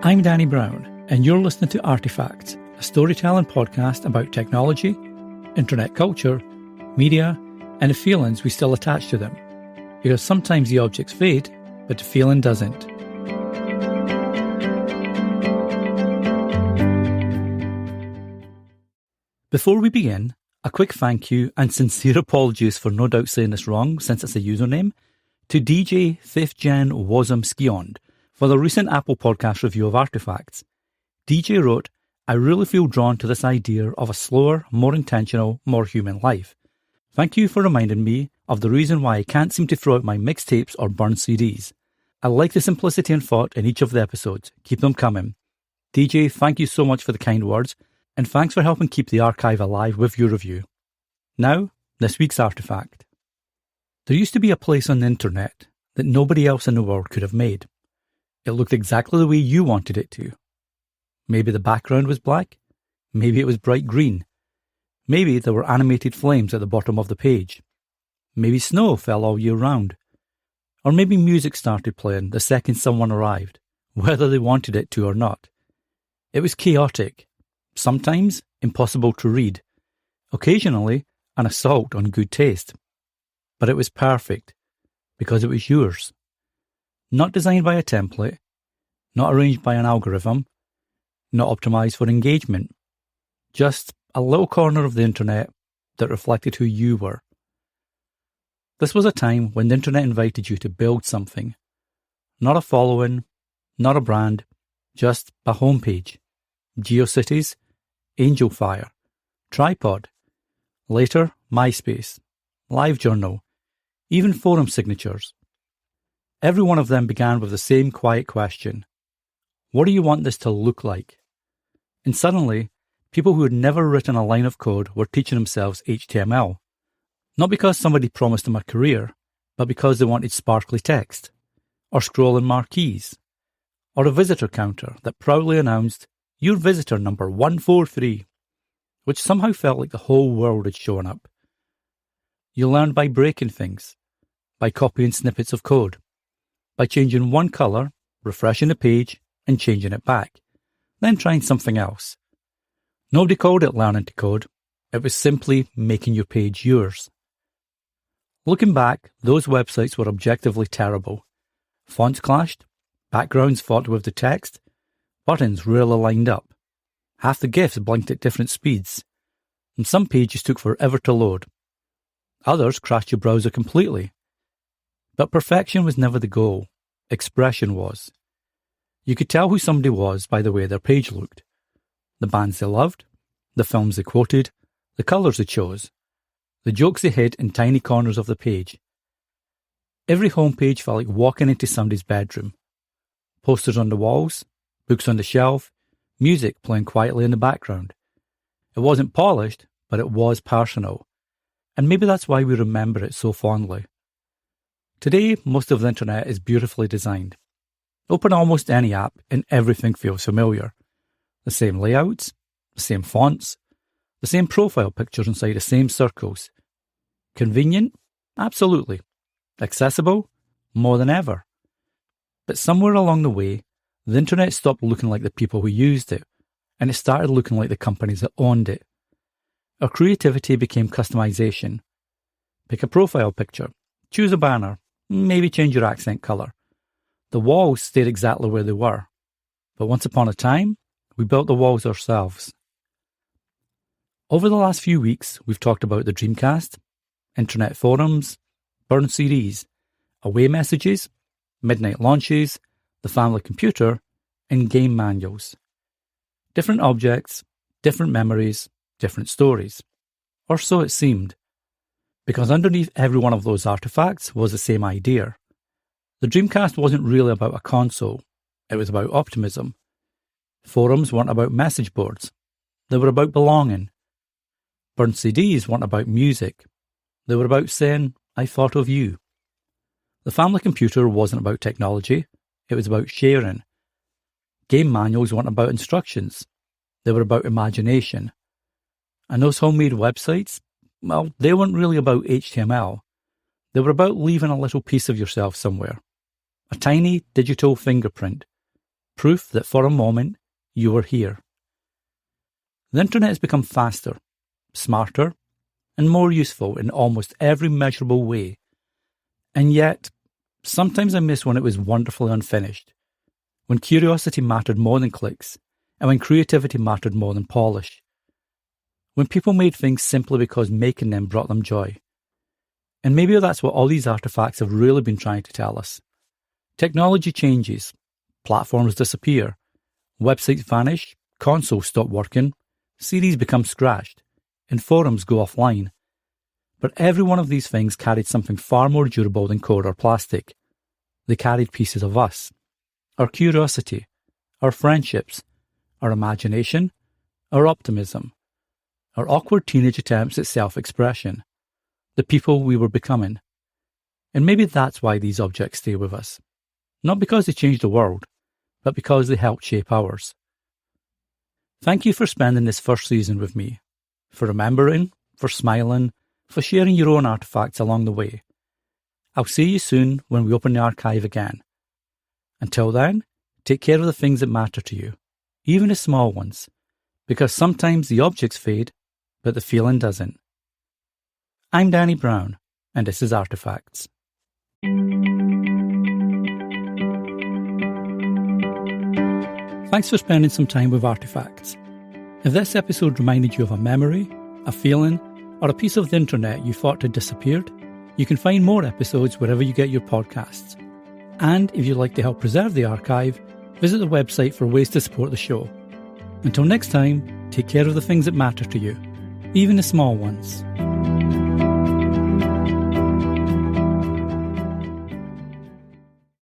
I'm Danny Brown, and you're listening to Artifacts, a storytelling podcast about technology, internet culture, media, and the feelings we still attach to them. Because sometimes the objects fade, but the feeling doesn't. Before we begin, a quick thank you and sincere apologies for no doubt saying this wrong since it's a username, to DJ 5th Gen Wasm Skiond for the recent Apple Podcast review of Artifacts. DJ wrote, "I really feel drawn to this idea of a slower, more intentional, more human life. Thank you for reminding me of the reason why I can't seem to throw out my mixtapes or burn CDs. I like the simplicity and thought in each of the episodes. Keep them coming." DJ, thank you so much for the kind words, and thanks for helping keep the archive alive with your review. Now, this week's artifact. There used to be a place on the internet that nobody else in the world could have made. It looked exactly the way you wanted it to. Maybe the background was black. Maybe it was bright green. Maybe there were animated flames at the bottom of the page. Maybe snow fell all year round. Or maybe music started playing the second someone arrived, whether they wanted it to or not. It was chaotic, sometimes impossible to read, occasionally an assault on good taste. But it was perfect, because it was yours. Not designed by a template, not arranged by an algorithm, not optimized for engagement. Just a little corner of the internet that reflected who you were. This was a time when the internet invited you to build something. Not a following, not a brand, just a homepage. GeoCities, Angelfire, Tripod, later MySpace, LiveJournal, even forum signatures. Every one of them began with the same quiet question. What do you want this to look like? And suddenly, people who had never written a line of code were teaching themselves HTML. Not because somebody promised them a career, but because they wanted sparkly text, or scrolling marquees, or a visitor counter that proudly announced, "Your visitor number 143, which somehow felt like the whole world had shown up. You learned by breaking things, by copying snippets of code, by changing one colour, refreshing the page, and changing it back, then trying something else. Nobody called it learning to code. It was simply making your page yours." Looking back, those websites were objectively terrible. Fonts clashed, backgrounds fought with the text, buttons rarely lined up, half the GIFs blinked at different speeds, and some pages took forever to load. Others crashed your browser completely. But perfection was never the goal. Expression was. You could tell who somebody was by the way their page looked. The bands they loved, the films they quoted, the colours they chose, the jokes they hid in tiny corners of the page. Every homepage felt like walking into somebody's bedroom. Posters on the walls, books on the shelf, music playing quietly in the background. It wasn't polished, but it was personal. And maybe that's why we remember it so fondly. Today, most of the internet is beautifully designed. Open almost any app and everything feels familiar. The same layouts, the same fonts, the same profile pictures inside the same circles. Convenient? Absolutely. Accessible? More than ever. But somewhere along the way, the internet stopped looking like the people who used it, and it started looking like the companies that owned it. Our creativity became customization. Pick a profile picture, choose a banner, maybe change your accent colour. The walls stayed exactly where they were. But once upon a time, we built the walls ourselves. Over the last few weeks, we've talked about the Dreamcast, internet forums, burned CDs, away messages, midnight launches, the family computer, and game manuals. Different objects, different memories, different stories. Or so it seemed. Because underneath every one of those artifacts was the same idea. The Dreamcast wasn't really about a console. It was about optimism. Forums weren't about message boards. They were about belonging. Burned CDs weren't about music. They were about saying, "I thought of you." The family computer wasn't about technology. It was about sharing. Game manuals weren't about instructions. They were about imagination. And those homemade websites, well, they weren't really about HTML. They were about leaving a little piece of yourself somewhere. A tiny digital fingerprint. proof that for a moment you were here. The internet has become faster, smarter, and more useful in almost every measurable way. And yet, sometimes I miss when it was wonderfully unfinished, when curiosity mattered more than clicks, and when creativity mattered more than polish. When people made things simply because making them brought them joy. And maybe that's what all these artifacts have really been trying to tell us. Technology changes, platforms disappear, websites vanish, consoles stop working, CDs become scratched, and forums go offline. But every one of these things carried something far more durable than code or plastic. They carried pieces of us. Our curiosity, our friendships, our imagination, our optimism, our awkward teenage attempts at self-expression, the people we were becoming. And maybe that's why these objects stay with us. Not because they changed the world, but because they helped shape ours. Thank you for spending this first season with me, for remembering, for smiling, for sharing your own artifacts along the way. I'll see you soon when we open the archive again. Until then, take care of the things that matter to you, even the small ones, because sometimes the objects fade, but the feeling doesn't. I'm Danny Brown, and this is Artifacts. Thanks for spending some time with Artifacts. If this episode reminded you of a memory, a feeling, or a piece of the internet you thought had disappeared, you can find more episodes wherever you get your podcasts. And if you'd like to help preserve the archive, visit the website for ways to support the show. Until next time, take care of the things that matter to you, even the small ones.